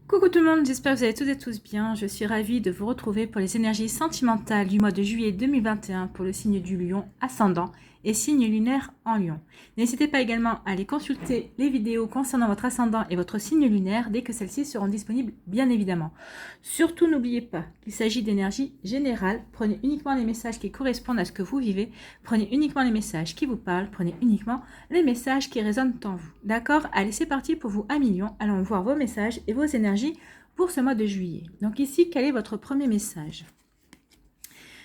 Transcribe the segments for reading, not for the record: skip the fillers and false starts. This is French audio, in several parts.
Coucou tout le monde, j'espère que vous allez toutes et tous bien. Je suis ravie de vous retrouver pour les énergies sentimentales du mois de juillet 2021 pour le signe du Lion ascendant et signe lunaire en Lion. N'hésitez pas également à aller consulter les vidéos concernant votre ascendant et votre signe lunaire dès que celles-ci seront disponibles, bien évidemment. Surtout n'oubliez pas qu'il s'agit d'énergie générale. Prenez uniquement les messages qui correspondent à ce que vous vivez. Prenez uniquement les messages qui vous parlent. Prenez uniquement les messages qui résonnent en vous. D'accord? Allez, c'est parti pour vous 1 million. Allons voir vos messages et vos énergies pour ce mois de juillet. Donc ici, quel est votre premier message?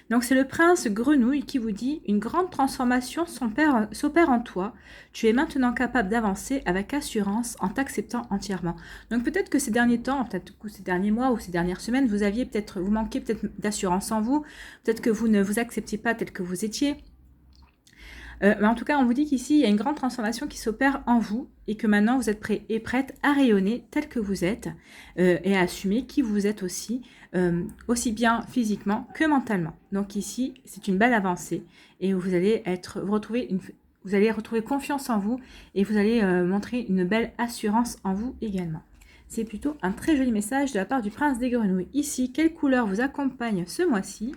Donc c'est le prince Grenouille qui vous dit: une grande transformation s'opère en toi. Tu es maintenant capable d'avancer avec assurance en t'acceptant entièrement. Donc peut-être que ces derniers temps, peut-être que ces derniers mois ou ces dernières semaines, vous manquiez peut-être d'assurance en vous. Peut-être que vous ne vous acceptiez pas tel que vous étiez. Mais en tout cas, on vous dit qu'ici, il y a une grande transformation qui s'opère en vous et que maintenant, vous êtes prêt et prête à rayonner tel que vous êtes et à assumer qui vous êtes aussi bien physiquement que mentalement. Donc ici, c'est une belle avancée et vous allez retrouver confiance en vous et vous allez montrer une belle assurance en vous également. C'est plutôt un très joli message de la part du prince des grenouilles. Ici, quelle couleur vous accompagne ce mois-ci ?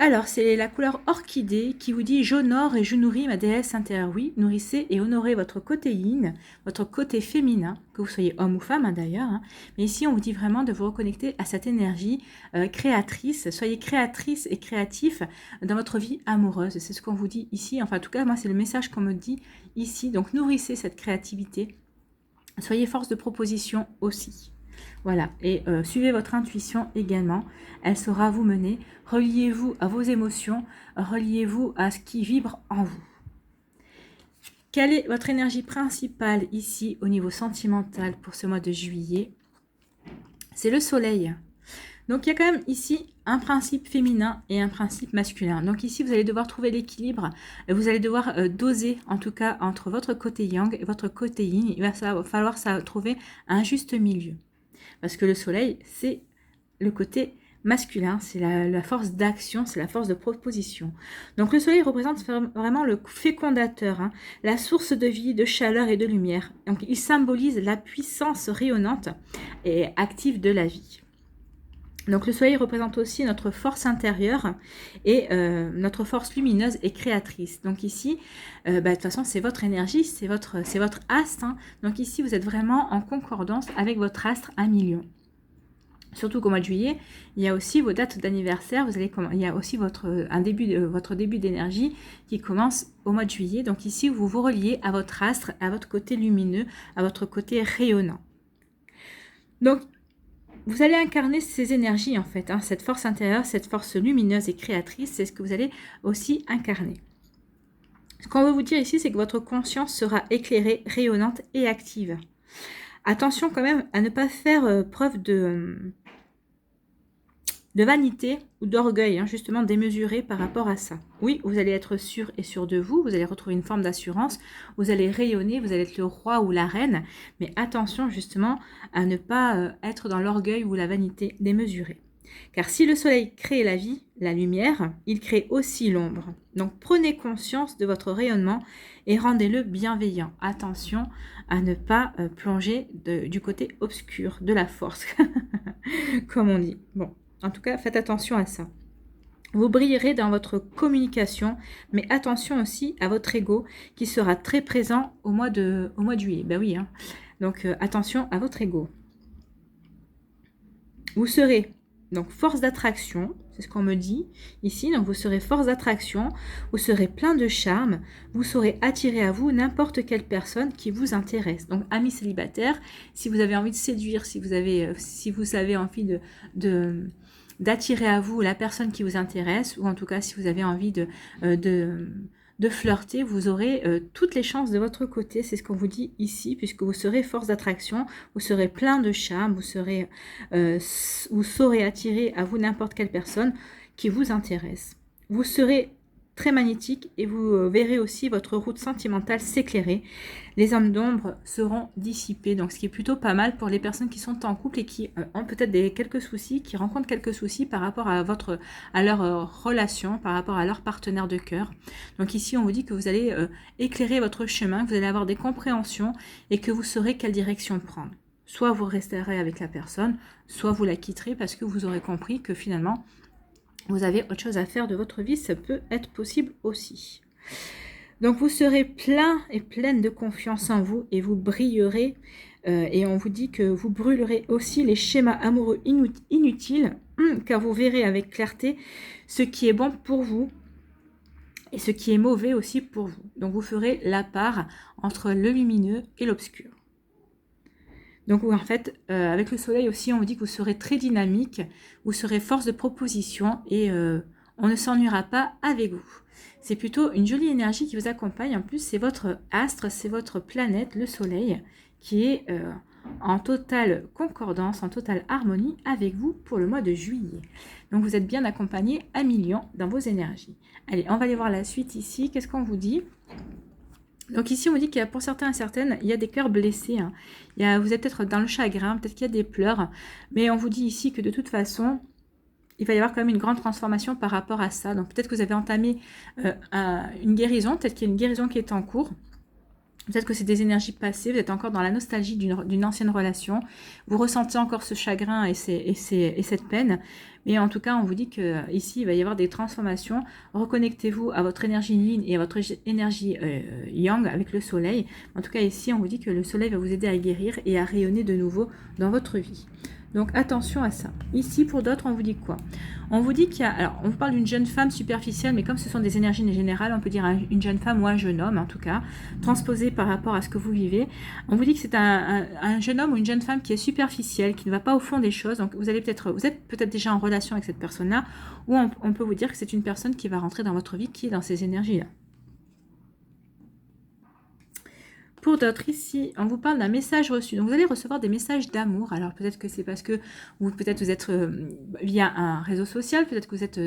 Alors, c'est la couleur orchidée qui vous dit: j'honore et je nourris ma déesse intérieure. Oui, nourrissez et honorez votre côté yin, votre côté féminin, que vous soyez homme ou femme d'ailleurs. Mais ici, on vous dit vraiment de vous reconnecter à cette énergie créatrice. Soyez créatrice et créatif dans votre vie amoureuse. C'est ce qu'on vous dit ici. Enfin, en tout cas, moi, c'est le message qu'on me dit ici. Donc, nourrissez cette créativité. Soyez force de proposition aussi. Voilà, et suivez votre intuition également, elle saura vous mener. Reliez-vous à vos émotions, reliez-vous à ce qui vibre en vous. Quelle est votre énergie principale ici au niveau sentimental pour ce mois de juillet? C'est le soleil. Donc il y a quand même ici un principe féminin et un principe masculin. Donc ici vous allez devoir trouver l'équilibre, vous allez devoir doser en tout cas entre votre côté yang et votre côté yin. Il va falloir trouver un juste milieu. Parce que le soleil, c'est le côté masculin, c'est la force d'action, c'est la force de proposition. Donc le soleil représente vraiment le fécondateur, la source de vie, de chaleur et de lumière. Donc il symbolise la puissance rayonnante et active de la vie. Donc le soleil représente aussi notre force intérieure et notre force lumineuse et créatrice. Donc ici, de toute façon, c'est votre énergie, c'est votre astre. Donc ici, vous êtes vraiment en concordance avec votre astre à million. Surtout qu'au mois de juillet, il y a aussi vos dates d'anniversaire. Il y a aussi votre début d'énergie qui commence au mois de juillet. Donc ici, vous vous reliez à votre astre, à votre côté lumineux, à votre côté rayonnant. Donc, vous allez incarner ces énergies en fait, cette force intérieure, cette force lumineuse et créatrice, c'est ce que vous allez aussi incarner. Ce qu'on veut vous dire ici, c'est que votre conscience sera éclairée, rayonnante et active. Attention quand même à ne pas faire preuve de vanité ou d'orgueil, justement démesuré par rapport à ça. Oui, vous allez être sûr et sûr de vous, vous allez retrouver une forme d'assurance, vous allez rayonner, vous allez être le roi ou la reine, mais attention justement à ne pas être dans l'orgueil ou la vanité démesurée. Car si le soleil crée la vie, la lumière, il crée aussi l'ombre. Donc prenez conscience de votre rayonnement et rendez-le bienveillant. Attention à ne pas plonger du côté obscur de la force, comme on dit. Bon. En tout cas, faites attention à ça. Vous brillerez dans votre communication, mais attention aussi à votre ego qui sera très présent au mois de juillet. Ben oui, donc attention à votre ego. Vous serez donc force d'attraction, c'est ce qu'on me dit ici. Donc vous serez force d'attraction, vous serez plein de charme, vous saurez attirer à vous n'importe quelle personne qui vous intéresse. Donc amis célibataires, si vous avez envie de séduire, si vous avez envie d'attirer à vous la personne qui vous intéresse, ou en tout cas si vous avez envie de flirter, vous aurez toutes les chances de votre côté, c'est ce qu'on vous dit ici, puisque vous serez force d'attraction, vous serez plein de charme, vous saurez attirer à vous n'importe quelle personne qui vous intéresse. Vous serez très magnétique et vous verrez aussi votre route sentimentale s'éclairer. Les hommes d'ombre seront dissipés, donc ce qui est plutôt pas mal pour les personnes qui sont en couple et qui ont peut-être quelques soucis, qui rencontrent quelques soucis par rapport à leur relation, par rapport à leur partenaire de cœur. Donc ici, on vous dit que vous allez éclairer votre chemin, que vous allez avoir des compréhensions et que vous saurez quelle direction prendre. soit vous resterez avec la personne, soit vous la quitterez parce que vous aurez compris que finalement, vous avez autre chose à faire de votre vie. Ça peut être possible aussi. Donc, vous serez plein et pleine de confiance en vous et vous brillerez. Et on vous dit que vous brûlerez aussi les schémas amoureux inutiles, car vous verrez avec clarté ce qui est bon pour vous et ce qui est mauvais aussi pour vous. Donc, vous ferez la part entre le lumineux et l'obscur. Donc, en fait, avec le soleil aussi, on vous dit que vous serez très dynamique, vous serez force de proposition et on ne s'ennuiera pas avec vous. C'est plutôt une jolie énergie qui vous accompagne. En plus, c'est votre astre, c'est votre planète, le soleil, qui est en totale concordance, en totale harmonie avec vous pour le mois de juillet. Donc, vous êtes bien accompagné à millions dans vos énergies. Allez, on va aller voir la suite ici. Qu'est-ce qu'on vous dit ? Donc ici, on vous dit qu'il y a pour certains et certaines, il y a des cœurs blessés. Hein. Vous êtes peut-être dans le chagrin, peut-être qu'il y a des pleurs. Mais on vous dit ici que de toute façon, il va y avoir quand même une grande transformation par rapport à ça. Donc peut-être que vous avez entamé une guérison, peut-être qu'il y a une guérison qui est en cours. Peut-être que c'est des énergies passées, vous êtes encore dans la nostalgie d'une ancienne relation. Vous ressentez encore ce chagrin et cette peine. Mais en tout cas, on vous dit qu'ici, il va y avoir des transformations. Reconnectez-vous à votre énergie yin et à votre énergie yang avec le soleil. En tout cas, ici, on vous dit que le soleil va vous aider à guérir et à rayonner de nouveau dans votre vie. Donc attention à ça. Ici, pour d'autres, on vous dit quoi? On vous dit qu'il y a... Alors, on vous parle d'une jeune femme superficielle, mais comme ce sont des énergies générales, on peut dire une jeune femme ou un jeune homme, en tout cas, transposé par rapport à ce que vous vivez. On vous dit que c'est un jeune homme ou une jeune femme qui est superficielle, qui ne va pas au fond des choses. Donc, vous êtes peut-être déjà en relation avec cette personne-là, ou on peut vous dire que c'est une personne qui va rentrer dans votre vie, qui est dans ces énergies-là. Pour d'autres, ici, on vous parle d'un message reçu. Donc, vous allez recevoir des messages d'amour. Alors, peut-être que c'est parce que vous êtes via un réseau social, peut-être que vous êtes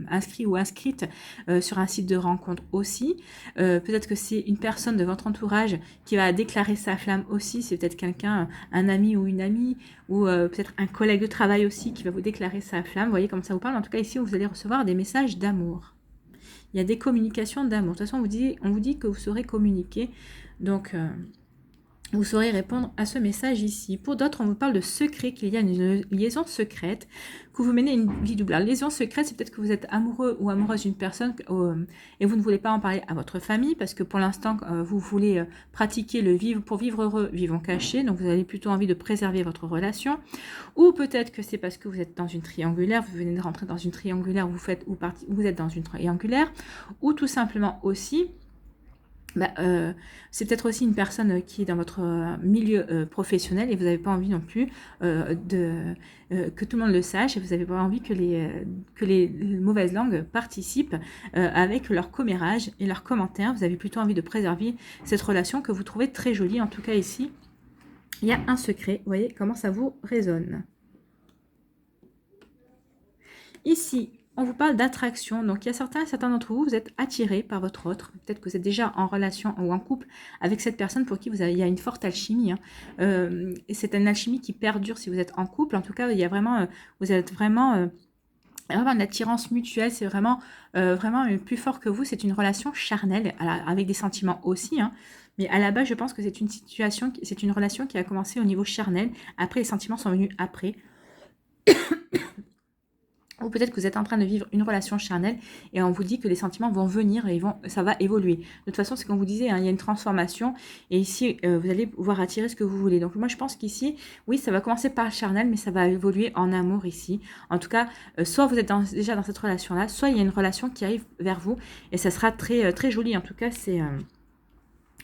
inscrit ou inscrite sur un site de rencontre aussi. Peut-être que c'est une personne de votre entourage qui va déclarer sa flamme aussi. C'est peut-être quelqu'un, un ami ou une amie, ou peut-être un collègue de travail aussi qui va vous déclarer sa flamme. Vous voyez comme ça vous parle. En tout cas, ici, vous allez recevoir des messages d'amour. Il y a des communications d'amour. De toute façon, on vous dit que vous saurez communiquer. Donc, vous saurez répondre à ce message ici. Pour d'autres, on vous parle de secret, qu'il y a une liaison secrète, que vous menez une vie double. La liaison secrète, c'est peut-être que vous êtes amoureux ou amoureuse d'une personne et vous ne voulez pas en parler à votre famille parce que pour l'instant, vous voulez pratiquer le vivre pour vivre heureux, vivons cachés. Donc, vous avez plutôt envie de préserver votre relation. Ou peut-être que c'est parce que vous êtes dans une triangulaire, vous venez de rentrer dans une triangulaire, vous êtes dans une triangulaire. Ou tout simplement aussi... c'est peut-être aussi une personne qui est dans votre milieu professionnel et vous n'avez pas envie non plus que tout le monde le sache et vous n'avez pas envie que les mauvaises langues participent avec leur commérage et leurs commentaires. Vous avez plutôt envie de préserver cette relation que vous trouvez très jolie. En tout cas ici, il y a un secret. Vous voyez comment ça vous résonne. Ici, on vous parle d'attraction, donc il y a certains d'entre vous, vous êtes attirés par votre autre. Peut-être que vous êtes déjà en relation ou en couple avec cette personne pour qui il y a une forte alchimie. Hein. Et c'est une alchimie qui perdure si vous êtes en couple. En tout cas, il y a vraiment, vous êtes vraiment une attirance mutuelle. C'est vraiment plus fort que vous. C'est une relation charnelle avec des sentiments aussi. Hein. Mais à la base, je pense que c'est une relation qui a commencé au niveau charnel. Après, les sentiments sont venus après. Ou peut-être que vous êtes en train de vivre une relation charnelle et on vous dit que les sentiments vont venir et ça va évoluer. De toute façon, c'est comme vous disiez, hein, il y a une transformation et ici, vous allez pouvoir attirer ce que vous voulez. Donc moi, je pense qu'ici, oui, ça va commencer par charnel, mais ça va évoluer en amour ici. En tout cas, soit vous êtes déjà dans cette relation-là, soit il y a une relation qui arrive vers vous et ça sera très, très joli. En tout cas,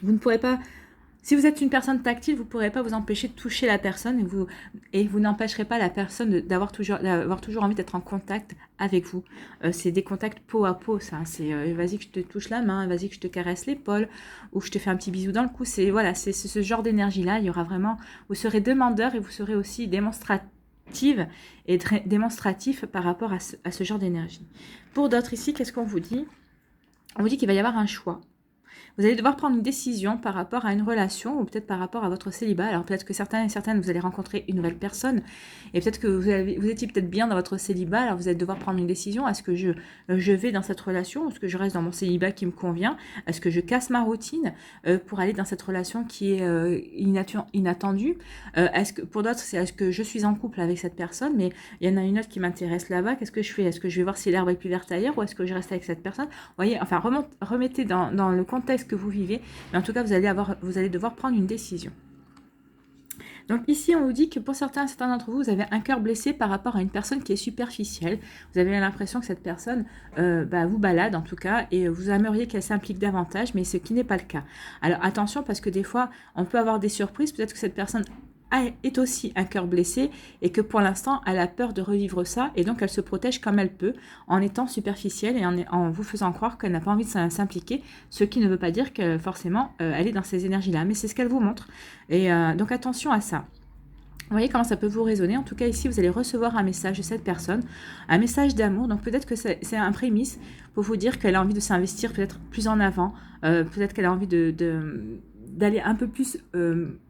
vous ne pourrez pas... Si vous êtes une personne tactile, vous ne pourrez pas vous empêcher de toucher la personne et vous n'empêcherez pas la personne d'avoir toujours envie d'être en contact avec vous. C'est des contacts peau à peau, ça. C'est vas-y que je te touche la main, vas-y que je te caresse l'épaule ou je te fais un petit bisou dans le cou. C'est ce genre d'énergie-là. Il y aura vraiment... Vous serez demandeur et vous serez aussi démonstrative et démonstratif par rapport à ce genre d'énergie. Pour d'autres ici, qu'est-ce qu'on vous dit? On vous dit qu'il va y avoir un choix. Vous allez devoir prendre une décision par rapport à une relation ou peut-être par rapport à votre célibat. Alors peut-être que certains et certaines, vous allez rencontrer une nouvelle personne et peut-être que vous étiez peut-être bien dans votre célibat. Alors vous allez devoir prendre une décision. Est-ce que je vais dans cette relation ou est-ce que je reste dans mon célibat qui me convient? Est-ce que je casse ma routine pour aller dans cette relation qui est inattendue? Est-ce que pour d'autres, c'est est-ce que je suis en couple avec cette personne, mais il y en a une autre qui m'intéresse là-bas, qu'est-ce que je fais? Est-ce que je vais voir si l'herbe est plus verte ailleurs ou est-ce que je reste avec cette personne? Vous voyez, enfin, remettez dans le contexte que vous vivez, mais en tout cas, vous allez devoir prendre une décision. Donc ici, on vous dit que pour certains d'entre vous, vous avez un cœur blessé par rapport à une personne qui est superficielle. Vous avez l'impression que cette personne vous balade en tout cas, et vous aimeriez qu'elle s'implique davantage, mais ce qui n'est pas le cas. Alors attention, parce que des fois, on peut avoir des surprises. Peut-être que cette personne est aussi un cœur blessé et que pour l'instant elle a peur de revivre ça et donc elle se protège comme elle peut en étant superficielle et en vous faisant croire qu'elle n'a pas envie de s'impliquer, ce qui ne veut pas dire que forcément elle est dans ces énergies là, mais c'est ce qu'elle vous montre et donc attention à ça. Vous voyez comment ça peut vous résonner. En tout cas, ici, vous allez recevoir un message de cette personne, un message d'amour. Donc, peut-être que c'est un prémisse pour vous dire qu'elle a envie de s'investir peut-être plus en avant. Peut-être qu'elle a envie d'aller un peu plus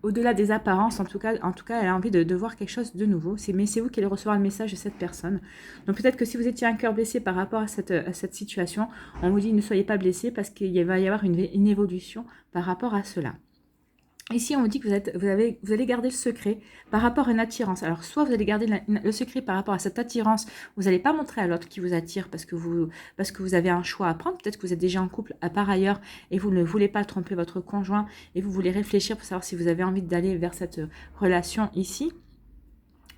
au-delà des apparences. En tout cas, elle a envie de voir quelque chose de nouveau. Mais c'est vous qui allez recevoir le message de cette personne. Donc, peut-être que si vous étiez un cœur blessé par rapport à cette situation, on vous dit ne soyez pas blessé parce qu'il va y avoir une évolution par rapport à cela. Ici, on vous dit que vous allez garder le secret par rapport à une attirance. Alors, soit vous allez garder le secret par rapport à cette attirance, vous n'allez pas montrer à l'autre qui vous attire parce que vous avez un choix à prendre. Peut-être que vous êtes déjà en couple par ailleurs et vous ne voulez pas tromper votre conjoint et vous voulez réfléchir pour savoir si vous avez envie d'aller vers cette relation ici.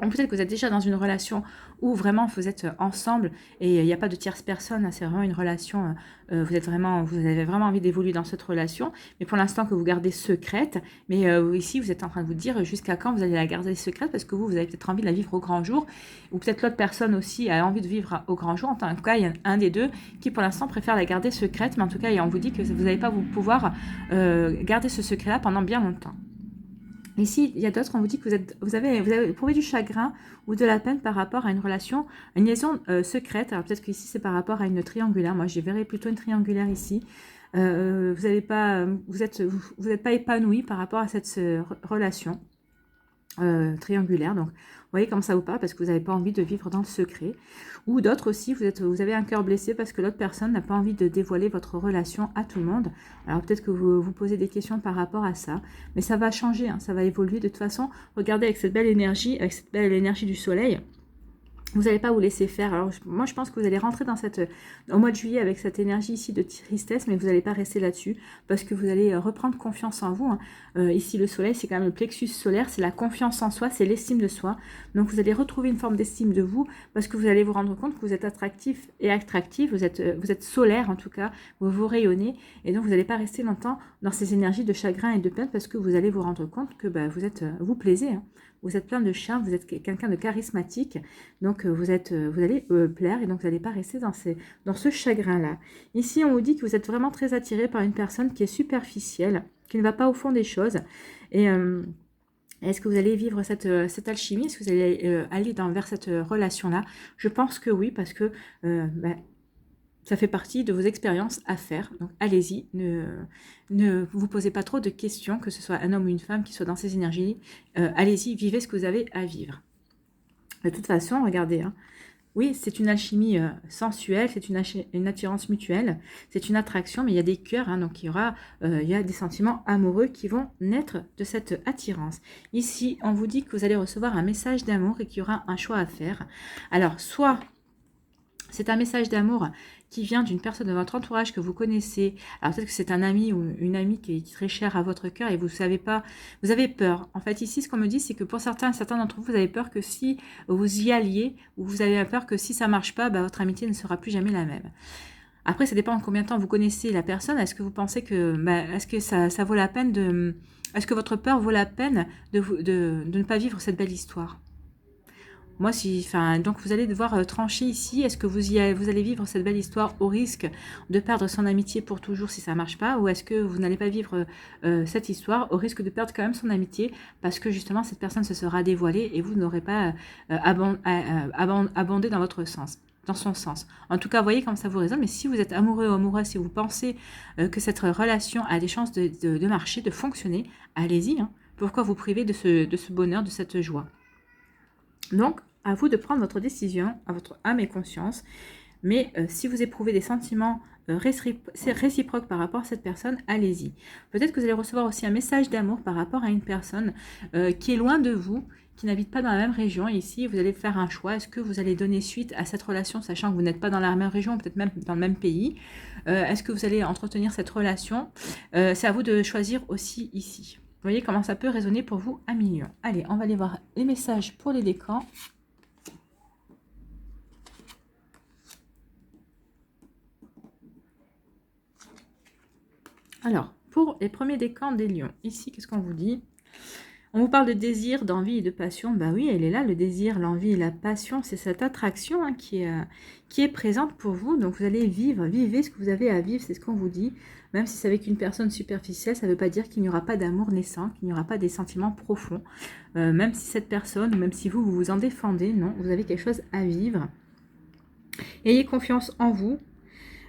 Ou peut-être que vous êtes déjà dans une relation où vraiment vous êtes ensemble et il n'y a pas de tierce personne, hein, c'est vraiment une relation, vous avez vraiment envie d'évoluer dans cette relation, mais pour l'instant que vous gardez secrète, mais ici vous êtes en train de vous dire jusqu'à quand vous allez la garder secrète parce que vous avez peut-être envie de la vivre au grand jour, ou peut-être l'autre personne aussi a envie de vivre au grand jour. En tout cas, il y a un des deux qui pour l'instant préfère la garder secrète, mais en tout cas, on vous dit que vous n'allez pas pouvoir garder ce secret-là pendant bien longtemps. Ici, il y a d'autres, on vous dit que vous avez éprouvé du chagrin ou de la peine par rapport à une relation, une liaison secrète. Alors peut-être qu'ici, c'est par rapport à une triangulaire. Moi, je verrais plutôt une triangulaire ici. Vous n'êtes pas épanoui par rapport à cette relation triangulaire. Donc, vous voyez comme ça vous parle parce que vous n'avez pas envie de vivre dans le secret. Ou d'autres aussi, vous avez un cœur blessé parce que l'autre personne n'a pas envie de dévoiler votre relation à tout le monde. Alors peut-être que vous vous posez des questions par rapport à ça. Mais ça va changer, hein, ça va évoluer. De toute façon, regardez avec cette belle énergie du soleil. Vous n'allez pas vous laisser faire. Alors, moi, je pense que vous allez rentrer au mois de juillet avec cette énergie ici de tristesse, mais vous n'allez pas rester là-dessus parce que vous allez reprendre confiance en vous. Hein. Ici, le soleil, c'est quand même le plexus solaire, c'est la confiance en soi, c'est l'estime de soi. Donc, vous allez retrouver une forme d'estime de vous parce que vous allez vous rendre compte que vous êtes attractif et attractif, vous êtes solaire en tout cas, vous rayonnez et donc vous n'allez pas rester longtemps dans ces énergies de chagrin et de peine parce que vous allez vous rendre compte que vous plaisez. Hein. Vous êtes plein de charme, vous êtes quelqu'un de charismatique, donc vous allez plaire et donc vous n'allez pas rester dans ce chagrin-là. Ici, on vous dit que vous êtes vraiment très attiré par une personne qui est superficielle, qui ne va pas au fond des choses. Et est-ce que vous allez vivre cette alchimie? Est-ce que vous allez aller vers cette relation-là? Je pense que oui, parce que ça fait partie de vos expériences à faire. Donc, allez-y. Ne vous posez pas trop de questions, que ce soit un homme ou une femme qui soit dans ces énergies. Allez-y, vivez ce que vous avez à vivre. De toute façon, regardez. Hein. Oui, c'est une alchimie sensuelle, c'est une attirance mutuelle, c'est une attraction, mais il y a des cœurs. Hein, donc, il y a des sentiments amoureux qui vont naître de cette attirance. Ici, on vous dit que vous allez recevoir un message d'amour et qu'il y aura un choix à faire. Alors, soit c'est un message d'amour qui vient d'une personne de votre entourage que vous connaissez. Alors peut-être que c'est un ami ou une amie qui est très chère à votre cœur et vous savez pas, vous avez peur. En fait, ici, ce qu'on me dit, c'est que pour certains d'entre vous, vous avez peur que si vous y alliez, ou vous avez peur que si ça marche pas, votre amitié ne sera plus jamais la même. Après, ça dépend de combien de temps vous connaissez la personne. Est-ce que vous pensez que, est-ce que ça vaut la peine est-ce que votre peur vaut la peine de ne pas vivre cette belle histoire? Moi, donc vous allez devoir trancher ici. Est-ce que vous allez vivre cette belle histoire au risque de perdre son amitié pour toujours si ça ne marche pas, ou est-ce que vous n'allez pas vivre cette histoire au risque de perdre quand même son amitié parce que justement cette personne se sera dévoilée et vous n'aurez pas abondé dans votre sens. dans son sens. En tout cas, voyez comme ça vous résonne. Mais si vous êtes amoureux ou amoureuse, si vous pensez que cette relation a des chances de marcher, de fonctionner, allez-y. Hein. Pourquoi vous priver de ce bonheur, de cette joie? Donc, à vous de prendre votre décision, à votre âme et conscience. Mais si vous éprouvez des sentiments réciproques par rapport à cette personne, allez-y. Peut-être que vous allez recevoir aussi un message d'amour par rapport à une personne qui est loin de vous, qui n'habite pas dans la même région. Et ici, vous allez faire un choix. Est-ce que vous allez donner suite à cette relation, sachant que vous n'êtes pas dans la même région, peut-être même dans le même pays? Est-ce que vous allez entretenir cette relation? C'est à vous de choisir aussi ici. Vous voyez comment ça peut résonner pour vous à million. Allez, on va aller voir les messages pour les décans. Alors, pour les premiers décans des lions, ici, qu'est-ce qu'on vous dit? On vous parle de désir, d'envie et de passion. Bah oui, elle est là, le désir, l'envie et la passion. C'est cette attraction hein, qui est présente pour vous. Donc, vous allez vivez ce que vous avez à vivre, c'est ce qu'on vous dit. Même si c'est avec une personne superficielle, ça ne veut pas dire qu'il n'y aura pas d'amour naissant, qu'il n'y aura pas des sentiments profonds. Même si cette personne, même si vous vous en défendez, non, vous avez quelque chose à vivre. Ayez confiance en vous.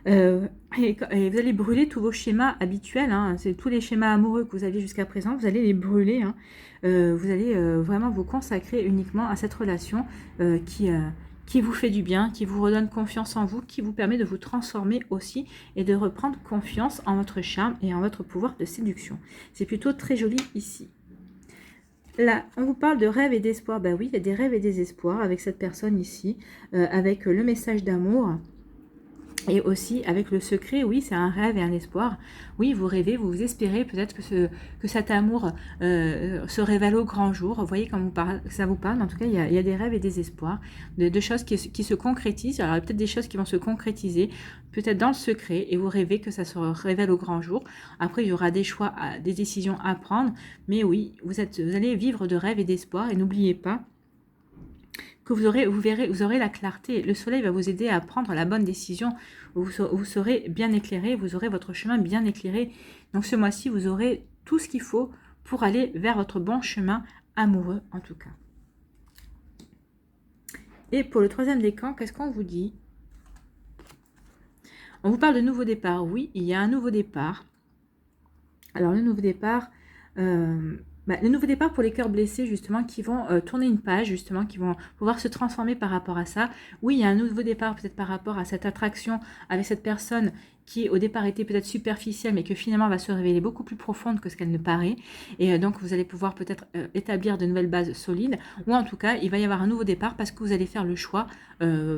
Et vous allez brûler tous vos schémas habituels, hein, c'est tous les schémas amoureux que vous aviez jusqu'à présent, vous allez les brûler, hein, vous allez vraiment vous consacrer uniquement à cette relation qui vous fait du bien, qui vous redonne confiance en vous, qui vous permet de vous transformer aussi et de reprendre confiance en votre charme et en votre pouvoir de séduction. C'est plutôt très joli ici. Là, on vous parle de rêves et d'espoir. Ben oui, il y a des rêves et des espoirs avec cette personne ici, avec le message d'amour. Et aussi avec le secret, oui, c'est un rêve et un espoir. Oui, vous rêvez, vous espérez peut-être que cet amour se révèle au grand jour. Vous voyez quand ça vous parle. En tout cas, il y a des rêves et des espoirs, de choses qui se concrétisent. Alors, il y a peut-être des choses qui vont se concrétiser, peut-être dans le secret, et vous rêvez que ça se révèle au grand jour. Après, il y aura des choix, des décisions à prendre. Mais oui, vous allez vivre de rêves et d'espoir. Et n'oubliez pas que vous aurez la clarté. Le soleil va vous aider à prendre la bonne décision. Vous serez bien éclairé, vous aurez votre chemin bien éclairé. Donc ce mois-ci, vous aurez tout ce qu'il faut pour aller vers votre bon chemin amoureux en tout cas. Et pour le troisième décan, qu'est-ce qu'on vous dit? On vous parle de nouveau départ. Oui, il y a un nouveau départ. Alors le nouveau départ... le nouveau départ pour les cœurs blessés, justement, qui vont tourner une page, justement, qui vont pouvoir se transformer par rapport à ça. Oui, il y a un nouveau départ, peut-être par rapport à cette attraction avec cette personne qui, au départ, était peut-être superficielle, mais que finalement va se révéler beaucoup plus profonde que ce qu'elle ne paraît. Et donc, vous allez pouvoir peut-être établir de nouvelles bases solides. Ou en tout cas, il va y avoir un nouveau départ parce que vous allez faire le choix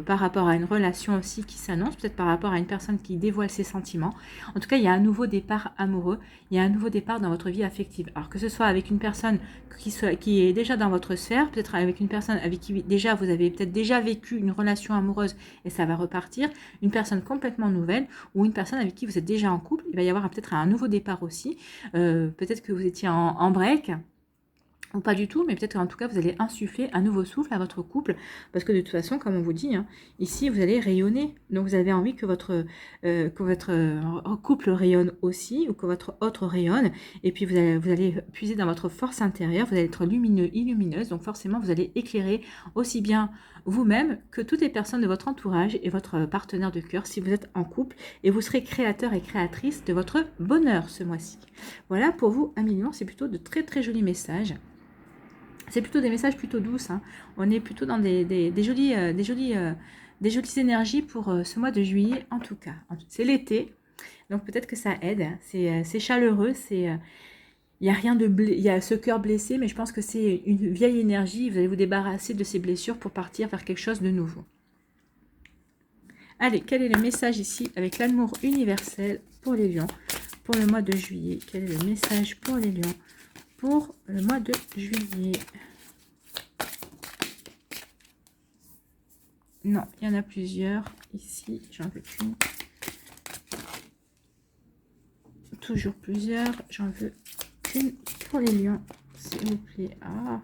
par rapport à une relation aussi qui s'annonce, peut-être par rapport à une personne qui dévoile ses sentiments. En tout cas, il y a un nouveau départ amoureux, il y a un nouveau départ dans votre vie affective. Alors que ce soit avec une personne qui est déjà dans votre sphère, peut-être avec une personne avec qui déjà vous avez peut-être déjà vécu une relation amoureuse et ça va repartir, une personne complètement nouvelle ou une personne avec qui vous êtes déjà en couple, il va y avoir peut-être un nouveau départ aussi. Peut-être que vous étiez en break, ou pas du tout, mais peut-être qu'en tout cas, vous allez insuffler un nouveau souffle à votre couple, parce que de toute façon, comme on vous dit, hein, ici, vous allez rayonner. Donc, vous avez envie que votre couple rayonne aussi, ou que votre autre rayonne, et puis vous allez puiser dans votre force intérieure, vous allez être lumineux et lumineuse, donc forcément, vous allez éclairer aussi bien vous-même que toutes les personnes de votre entourage et votre partenaire de cœur, si vous êtes en couple, et vous serez créateur et créatrice de votre bonheur ce mois-ci. Voilà, pour vous, 1 million, c'est plutôt de très très jolis messages. C'est plutôt des messages plutôt douces. Hein. On est plutôt dans des jolies énergies pour ce mois de juillet en tout cas. C'est l'été, donc peut-être que ça aide. C'est chaleureux, il y a rien de il y a ce cœur blessé, mais je pense que c'est une vieille énergie. Vous allez vous débarrasser de ces blessures pour partir vers quelque chose de nouveau. Allez, quel est le message ici avec l'amour universel pour les lions pour le mois de juillet? Quel est le message pour les lions pour le mois de juillet? Non, il y en a plusieurs. Ici, j'en veux qu'une. Toujours plusieurs. J'en veux qu'une pour les lions, s'il vous plaît. Ah.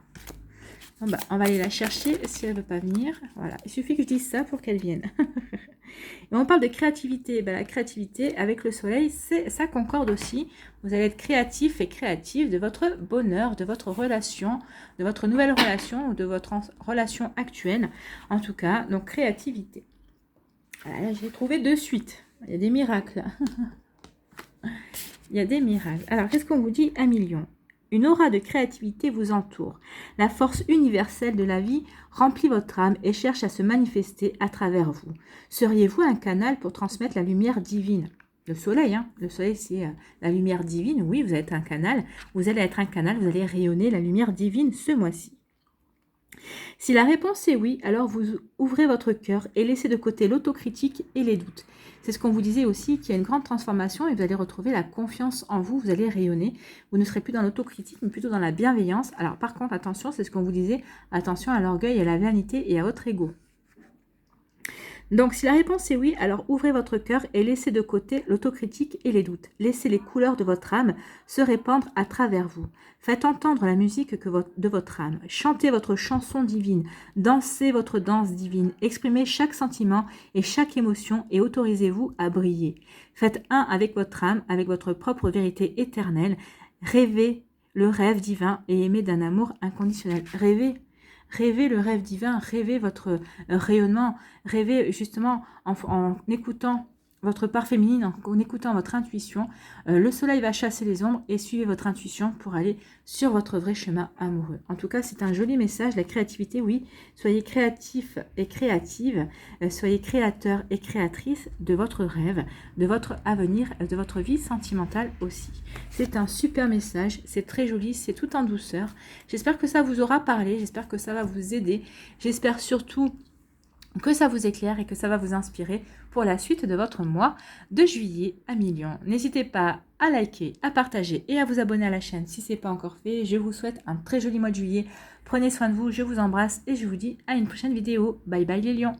Bon, bah, on va aller la chercher si elle ne veut pas venir. Voilà, il suffit que je dise ça pour qu'elle vienne. Et on parle de créativité. Ben, la créativité avec le soleil, ça concorde aussi. Vous allez être créatif et créative de votre bonheur, de votre relation, de votre nouvelle relation ou de votre relation actuelle. En tout cas, donc créativité. Voilà, là, j'ai trouvé de suite. Il y a des miracles. Il y a des miracles. Alors, qu'est-ce qu'on vous dit? 1 million. Une aura de créativité vous entoure. La force universelle de la vie remplit votre âme et cherche à se manifester à travers vous. Seriez-vous un canal pour transmettre la lumière divine? Le soleil, hein. Le soleil, c'est la lumière divine. Oui, vous êtes un canal. Vous allez être un canal, vous allez rayonner la lumière divine ce mois-ci. Si la réponse est oui, alors vous ouvrez votre cœur et laissez de côté l'autocritique et les doutes. C'est ce qu'on vous disait aussi, qu'il y a une grande transformation et vous allez retrouver la confiance en vous, vous allez rayonner. Vous ne serez plus dans l'autocritique, mais plutôt dans la bienveillance. Alors par contre, attention, c'est ce qu'on vous disait, attention à l'orgueil, à la vanité et à votre ego. Donc, si la réponse est oui, alors ouvrez votre cœur et laissez de côté l'autocritique et les doutes. Laissez les couleurs de votre âme se répandre à travers vous. Faites entendre la musique de votre âme. Chantez votre chanson divine. Dansez votre danse divine. Exprimez chaque sentiment et chaque émotion et autorisez-vous à briller. Faites un avec votre âme, avec votre propre vérité éternelle. Rêvez le rêve divin et aimez d'un amour inconditionnel. Rêvez le rêve divin, rêvez votre rayonnement, rêvez justement en écoutant votre part féminine, en écoutant votre intuition. Le soleil va chasser les ombres et suivez votre intuition pour aller sur votre vrai chemin amoureux. En tout cas, c'est un joli message, la créativité, oui. Soyez créatif et créative, soyez créateur et créatrice de votre rêve, de votre avenir, de votre vie sentimentale aussi. C'est un super message, c'est très joli, c'est tout en douceur. J'espère que ça vous aura parlé, j'espère que ça va vous aider. J'espère surtout que ça vous éclaire et que ça va vous inspirer pour la suite de votre mois de juillet à millions. N'hésitez pas à liker, à partager et à vous abonner à la chaîne si ce n'est pas encore fait. Je vous souhaite un très joli mois de juillet. Prenez soin de vous, je vous embrasse et je vous dis à une prochaine vidéo. Bye bye les lions.